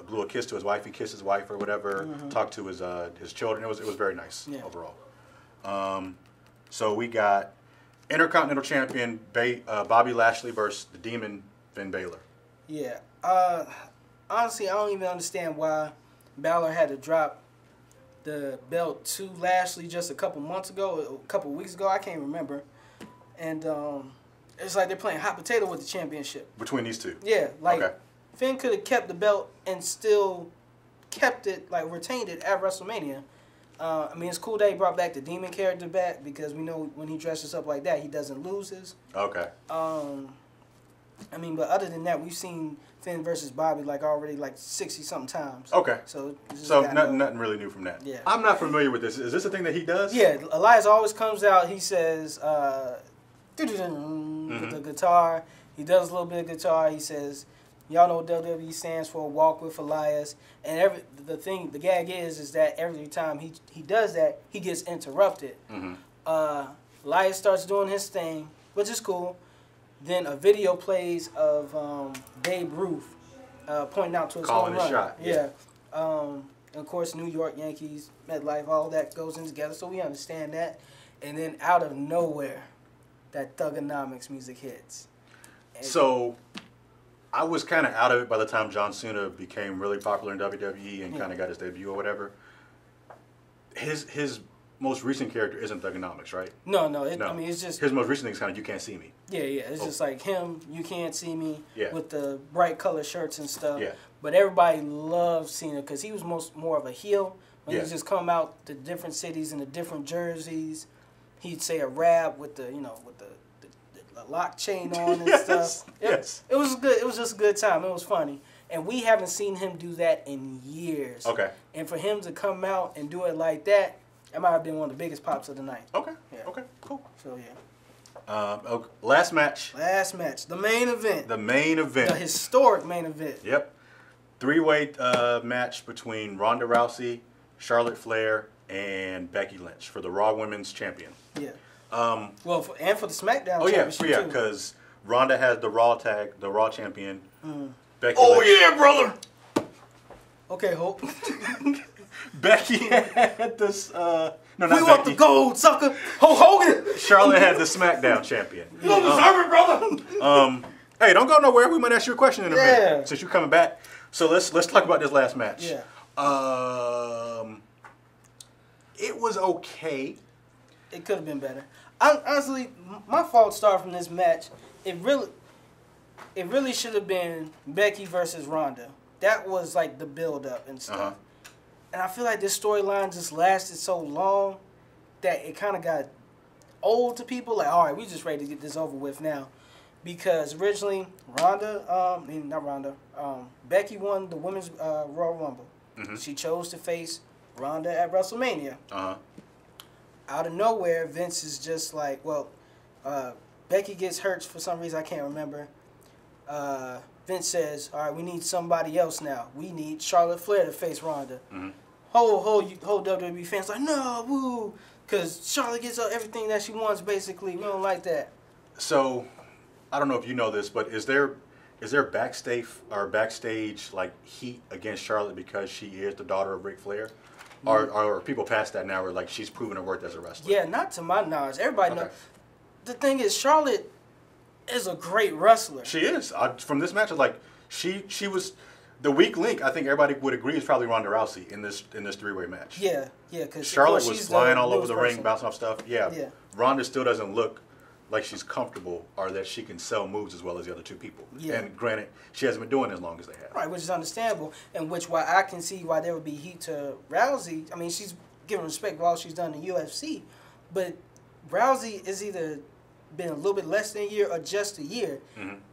blew a kiss to his wife. He kissed his wife or whatever. Talked to his children. It was very nice overall. So we got Intercontinental Champion Bobby Lashley versus the Demon Finn Balor. Yeah. Honestly, I don't even understand why Balor had to drop the belt to Lashley just a couple weeks ago. I can't remember. And it's like they're playing hot potato with the championship. Between these two? Yeah. Like, Finn could have kept the belt and still kept it, like, retained it at WrestleMania. I mean, it's cool that he brought back the Demon character back because we know when he dresses up like that, he doesn't lose his. Okay. I mean, but other than that, we've seen Finn versus Bobby already 60-something times. Okay. So nothing really new from that. Yeah. I'm not familiar with this. Is this a thing that he does? Yeah. Elias always comes out. He says, with the guitar. He does a little bit of guitar. He says, y'all know what WWE stands for, walk with Elias. And the gag is that every time he does that, he gets interrupted. Elias starts doing his thing, which is cool. Then a video plays of Babe Ruth pointing out to his home run. Shot. Yeah. And of course, New York Yankees, MetLife, all that goes in together, so we understand that. And then out of nowhere, that Thugonomics music hits. And so I was kind of out of it by the time John Cena became really popular in WWE and kind of got his debut or whatever. His most recent character isn't Thugonomics, right? No. I mean, it's just... His most recent thing is kind of You Can't See Me. Yeah. It's just like him, You Can't See Me, Yeah. with the bright color shirts and stuff. Yeah. But everybody loved Cena because he was more of a heel. When Yeah. he just come out to different cities in the different jerseys, he'd say a rap with the lock chain on and stuff. It was good. It was just a good time. It was funny. And we haven't seen him do that in years. Okay. And for him to come out and do it like that, that might have been one of the biggest pops of the night. Okay. Yeah. Okay. Cool. So yeah. Okay. Last match. The main event. The historic main event. Yep. 3-way match between Ronda Rousey, Charlotte Flair, and Becky Lynch for the Raw Women's Champion. Yeah. For the SmackDown Championship too. Because Ronda has the Raw Champion. Becky Lynch. Yeah, brother. Okay, Hope. Becky had this. We want the gold, sucker. Hulk Hogan. Charlotte had the SmackDown Champion. You don't deserve it, brother. Hey, don't go nowhere. We might ask you a question in a minute since you're coming back. So let's talk about this last match. Yeah. It was okay. It could have been better. Honestly, my fault started from this match. It really should have been Becky versus Ronda. That was like the build up and stuff. And I feel like this storyline just lasted so long that it kind of got old to people. Like, all right, we just ready to get this over with now. Because originally, Becky won the Women's Royal Rumble. Mm-hmm. She chose to face Ronda at WrestleMania. Uh-huh. Out of nowhere, Vince is just like, well, Becky gets hurt for some reason, I can't remember. Vince says, all right, we need somebody else now. We need Charlotte Flair to face Ronda. Mm-hmm. Whole WWE fans like, no, woo, because Charlotte gets everything that she wants, basically. We don't like that. So, I don't know if you know this, but is there backstage like heat against Charlotte because she is the daughter of Ric Flair? Or are people past that now where like she's proven her worth as a wrestler? Yeah, not to my knowledge. Everybody knows. The thing is, Charlotte is a great wrestler. She is. From this match, like she was the weak link. I think everybody would agree is probably Ronda Rousey in this three-way match. Yeah, because Charlotte was flying all over the ring, bouncing off stuff. Yeah. Ronda still doesn't look like she's comfortable or that she can sell moves as well as the other two people. Yeah. And granted, she hasn't been doing it as long as they have. Right, which is understandable, and why I can see why there would be heat to Rousey. I mean, she's given respect for all she's done in UFC, but Rousey is either been a little bit less than a year or just a year,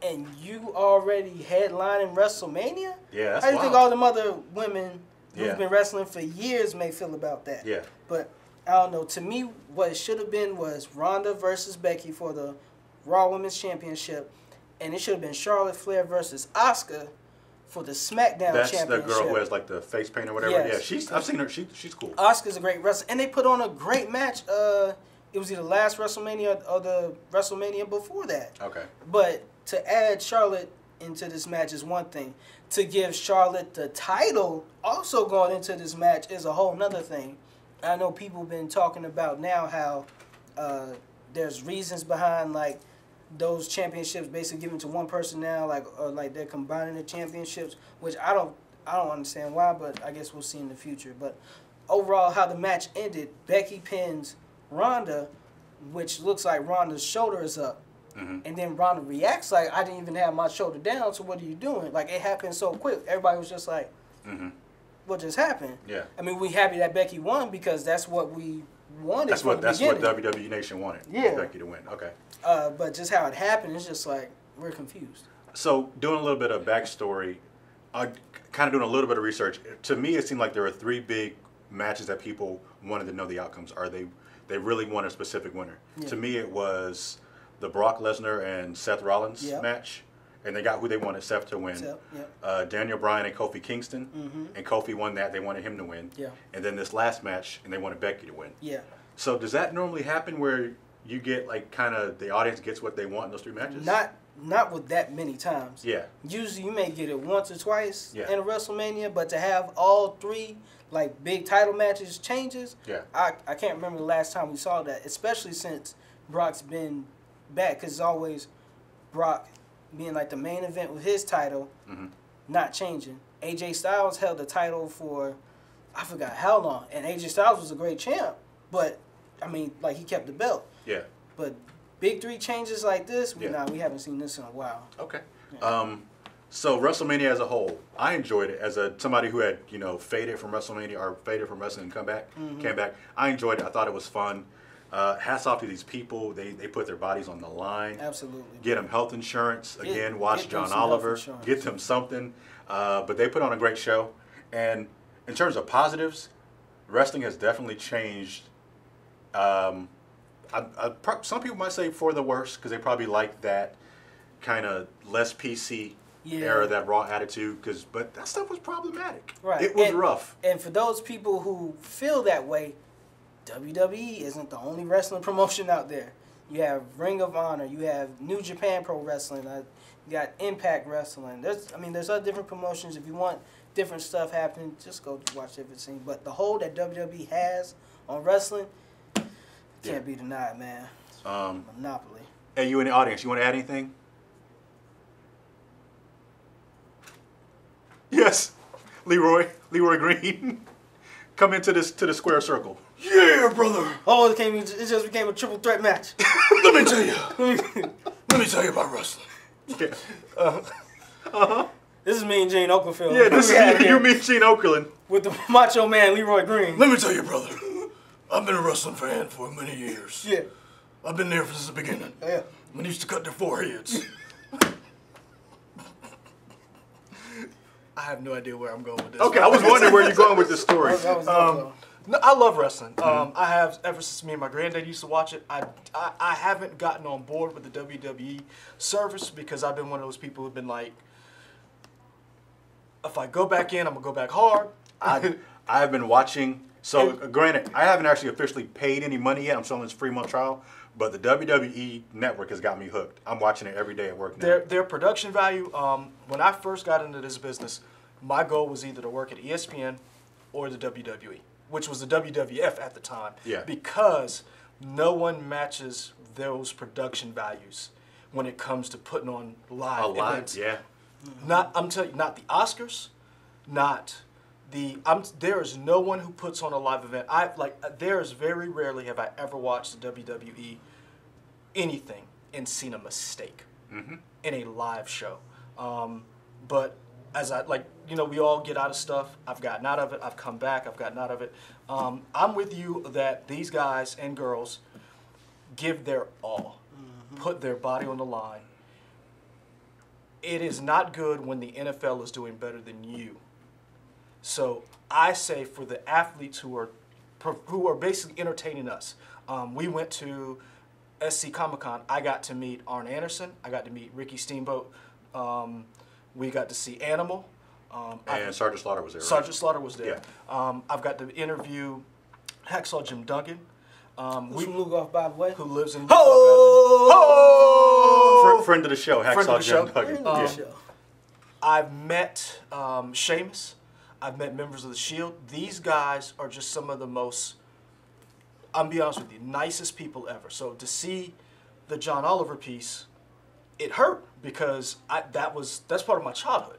and you already headlining WrestleMania? Yeah, that's How do you wild. think all them other women who've been wrestling for years may feel about that? Yeah. But I don't know. To me, what it should have been was Ronda versus Becky for the Raw Women's Championship, and it should have been Charlotte Flair versus Asuka for the SmackDown Championship. That's the girl who has like the face paint or whatever. Yes. Yeah, I've seen her. She's cool. Asuka's a great wrestler, and they put on a great match. It was either last WrestleMania or the WrestleMania before that. Okay. But to add Charlotte into this match is one thing. To give Charlotte the title also going into this match is a whole nother thing. I know people have been talking about now how there's reasons behind like those championships basically given to one person now, like they're combining the championships, which I don't understand why, but I guess we'll see in the future. But overall, how the match ended, Becky pins Ronda, which looks like Ronda's shoulder is up. And then Ronda reacts like, I didn't even have my shoulder down, so what are you doing? Like, it happened so quick. Everybody was just like, what just happened? Yeah. I mean, we happy that Becky won because that's what we wanted. That's what WWE Nation wanted. Yeah. Becky to win. Okay. But just how it happened, it's just like, we're confused. So, doing a little bit of backstory, kind of doing a little bit of research, to me it seemed like there were three big matches that people wanted to know the outcomes. They really want a specific winner. Yeah. To me, it was the Brock Lesnar and Seth Rollins match, and they got who they wanted, Seth to win. Daniel Bryan and Kofi Kingston, and Kofi won that. They wanted him to win. Yeah. And then this last match, and they wanted Becky to win. Yeah. So does that normally happen where you get like kind of the audience gets what they want in those three matches? Not with that many times. Yeah. Usually you may get it once or twice in a WrestleMania, but to have all three like big title matches changes. Yeah. I can't remember the last time we saw that, especially since Brock's been back, because it's always Brock being like the main event with his title, not changing. AJ Styles held the title for I forgot how long, and AJ Styles was a great champ, but I mean like he kept the belt. Yeah. But big three changes like this, we haven't seen this in a while. Okay. Yeah. So WrestleMania as a whole, I enjoyed it as somebody who had faded from WrestleMania or faded from wrestling and came back. I enjoyed it. I thought it was fun. Hats off to these people. They put their bodies on the line. Absolutely. Get them health insurance. Again, watch John Oliver. Get them something. But they put on a great show. And in terms of positives, wrestling has definitely changed. Some people might say for the worse because they probably like that kind of less PC era, that raw attitude. But that stuff was problematic. Right. It was rough. And for those people who feel that way, WWE isn't the only wrestling promotion out there. You have Ring of Honor. You have New Japan Pro Wrestling. You got Impact Wrestling. There's other different promotions. If you want different stuff happening, just go watch everything. But the hold that WWE has on wrestling can't be denied, man. Monopoly. Hey, you in the audience, you want to add anything? Yes, Leroy Green. Come into the square circle. Yeah, brother. Oh, it just became a triple threat match. Let me tell you about wrestling. Yeah. This is me and Gene Okerfield. Yeah, this is you, me, Gene Okerlund. With the Macho Man, Leroy Green. Let me tell you, brother. I've been a wrestling fan for many years. Yeah. I've been there since the beginning. Yeah. When they used to cut their foreheads. I have no idea where I'm going with this. Okay, I was wondering where you're going with this story. No, I love wrestling. I have ever since me and my granddad used to watch it. I haven't gotten on board with the WWE service because I've been one of those people who've been like, if I go back in, I'm gonna go back hard. I've been watching. So granted, I haven't actually officially paid any money yet. I'm still on this free month trial. But the WWE Network has got me hooked. I'm watching it every day at work now. Their production value, when I first got into this business, my goal was either to work at ESPN or the WWE, which was the WWF at the time. Yeah. Because no one matches those production values when it comes to putting on live events. Yeah. I'm telling you, not the Oscars, not the. There is no one who puts on a live event. There is very rarely have I ever watched the WWE anything and seen a mistake in a live show. But as we all get out of stuff. I've gotten out of it. I've come back. I've gotten out of it. I'm with you that these guys and girls give their all, put their body on the line. It is not good when the NFL is doing better than you. So I say for the athletes who are basically entertaining us, we went to SC Comic-Con. I got to meet Arn Anderson. I got to meet Ricky Steamboat. We got to see Animal. And Sergeant Slaughter was there. Sergeant Slaughter was there. Yeah. I've got to interview Hacksaw Jim Duggan. Who's from Lugoff, by the way? Who lives in Friend of the show, Hacksaw Jim Duggan. I've met Sheamus. I've met members of the Shield. These guys are just some of the most, I'm be honest with you, nicest people ever. So to see the John Oliver piece, it hurt because that's part of my childhood.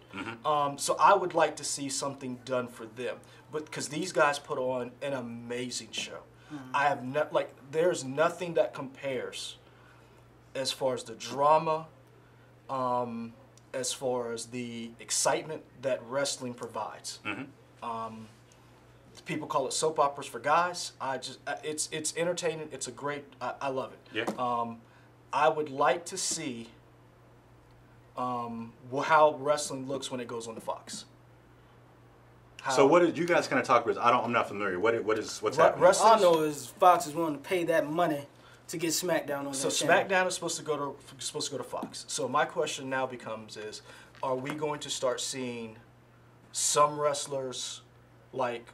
So I would like to see something done for them, but because these guys put on an amazing show. I have there's nothing that compares as far as the drama, as far as the excitement that wrestling provides. People call it soap operas for guys. It's entertaining. It's a great. I love it. Yeah. I would like to see how wrestling looks when it goes on the Fox. So what did you guys kind of talk about? I'm not familiar. What's happening? All I know is Fox is willing to pay that money to get SmackDown on. So SmackDown is supposed to go to Fox. So my question now becomes is, are we going to start seeing some wrestlers like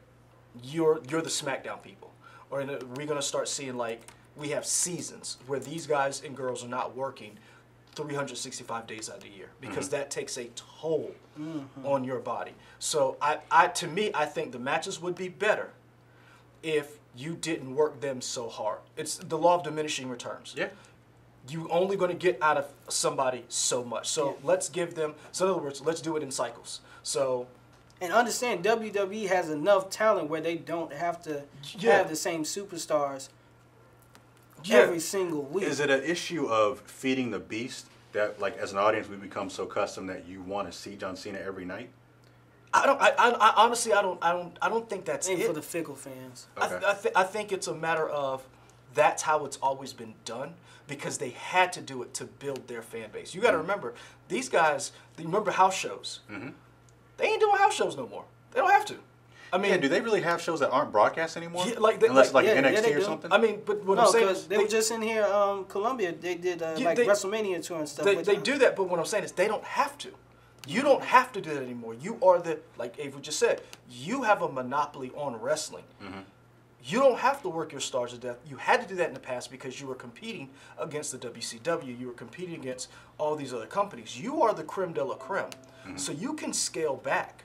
you're the SmackDown people, or are we going to start seeing like we have seasons where these guys and girls are not working 365 days out of the year because that takes a toll on your body. So to me, I think the matches would be better if you didn't work them so hard. It's the law of diminishing returns. Yeah. You're only going to get out of somebody so much. So let's give them, so in other words, let's do it in cycles. So. And understand, WWE has enough talent where they don't have to have the same superstars every single week. Is it an issue of feeding the beast that, like, as an audience, we become so accustomed that you want to see John Cena every night? I honestly, I don't think that's it. For the fickle fans. Okay. I think it's a matter of that's how it's always been done because they had to do it to build their fan base. You got to remember, these guys, remember house shows. They ain't doing house shows no more. They don't have to. I mean, do they really have shows that aren't broadcast anymore? Yeah, unless NXT or something? I mean, but what I'm saying is... they were just in here, Columbia, they did WrestleMania tour and stuff. They do that, but what I'm saying is they don't have to. You don't have to do that anymore. You are like Avery just said, you have a monopoly on wrestling. You don't have to work your stars to death. You had to do that in the past because you were competing against the WCW. You were competing against all these other companies. You are the creme de la creme. So you can scale back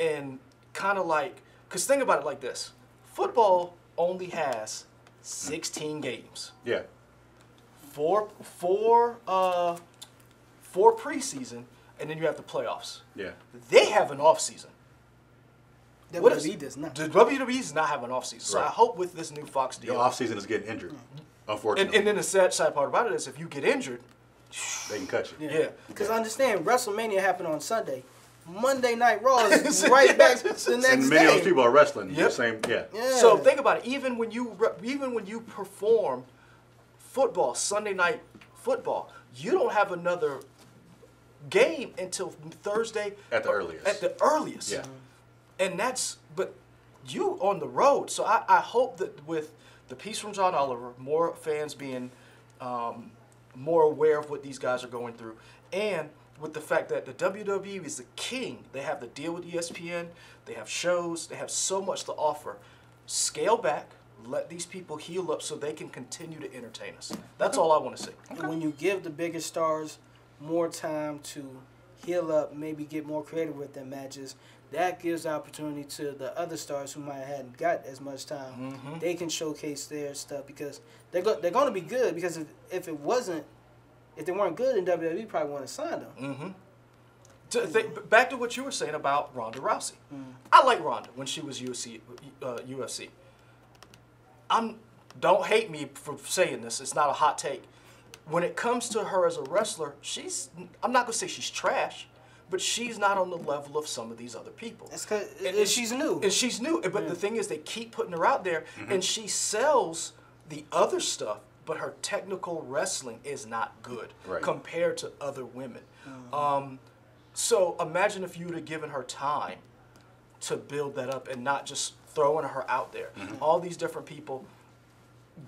and kind of like, because think about it like this. Football only has 16 games. Yeah. Four preseason, and then you have the playoffs. Yeah. They have an off season. WWE does not. The WWE does not have an off season. So I hope with this new Fox deal, your off season is getting injured, unfortunately. And then the sad part about it is if you get injured, they can cut you. Yeah. Because understand, WrestleMania happened on Sunday. Monday Night Raw is right back the next day. And many of those people are wrestling. The same, So think about it. Even when you perform football, Sunday night football. You don't have another game until Thursday. At the earliest. At the earliest. Yeah. And but you on the road. So I hope that with the piece from John Oliver, more fans being more aware of what these guys are going through, and with the fact that the WWE is the king. They have the deal with ESPN. They have shows. They have so much to offer. Scale back. Let these people heal up so they can continue to entertain us. That's all I want to say. Okay. When you give the bigger stars more time to heal up, maybe get more creative with their matches, that gives the opportunity to the other stars who might hadn't got as much time. Mm-hmm. They can showcase their stuff because they're going to be good. Because if they weren't good in WWE, probably wouldn't have signed them. Mm-hmm. Back to what you were saying about Ronda Rousey. I like Ronda when she was UFC. Don't hate me for saying this. It's not a hot take. When it comes to her as a wrestler, I'm not going to say she's trash, but she's not on the level of some of these other people. That's because she's new. And she's new. But the thing is, they keep putting her out there, and she sells the other stuff, but her technical wrestling is not good compared to other women. So imagine if you would have given her time to build that up and not just throwing her out there. All these different people,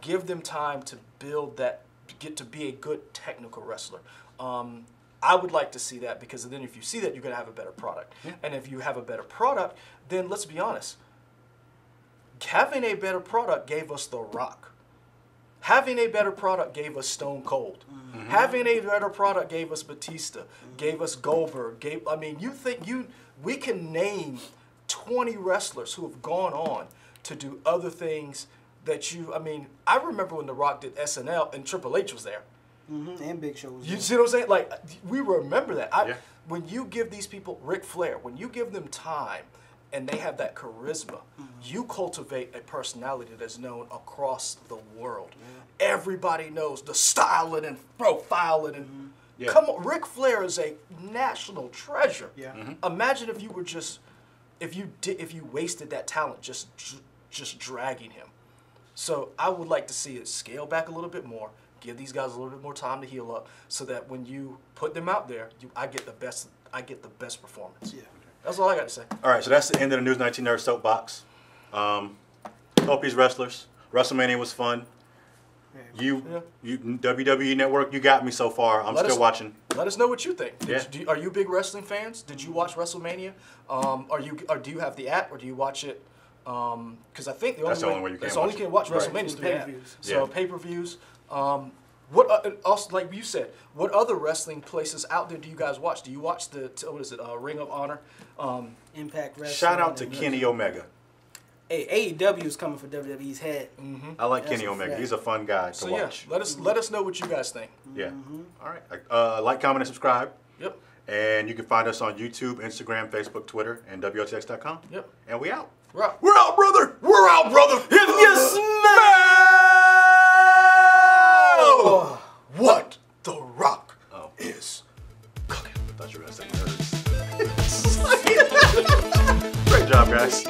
give them time to build that, get to be a good technical wrestler. I would like to see that, because then if you see that, you're going to have a better product. And if you have a better product, then let's be honest. Having a better product gave us The Rock. Having a better product gave us Stone Cold. Having a better product gave us Batista, gave us Goldberg. We can name 20 wrestlers who have gone on to do other things that I remember when The Rock did SNL and Triple H was there. And Big Show was You there. see what I'm saying? Like, we remember that. When you give these people, Ric Flair, when you give them time and they have that charisma, you cultivate a personality that's known across the world. Everybody knows the styling and profiling and come on, Ric Flair is a national treasure. Imagine if you were if you wasted that talent just dragging him. So I would like to see it scale back a little bit more, give these guys a little bit more time to heal up, so that when you put them out there, I get the best performance. That's all I got to say. All right, so that's the end of the News 19 Nerd Soapbox. Hope these wrestlers. WrestleMania was fun. You WWE Network, you got me so far. I'm still watching. Let us know what you think. Are you big wrestling fans? Did you watch WrestleMania? Do you have the app, or do you watch it? Because I think the only way you can watch WrestleMania is through pay-per-views. So pay-per-views. Also, like you said, what other wrestling places out there do you guys watch? Do you watch Ring of Honor? Impact Wrestling. Shout out to Kenny Omega. Hey, AEW is coming for WWE's head. I like Kenny Omega. He's a fun guy to watch. Let us know what you guys think. All right. Like, comment, and subscribe. And you can find us on YouTube, Instagram, Facebook, Twitter, and WOTX.com. And we out. We're out. We're out, brother. We're out, brother. If you smell what The Rock is cooking. I thought you were going to say nerds. Great job, guys.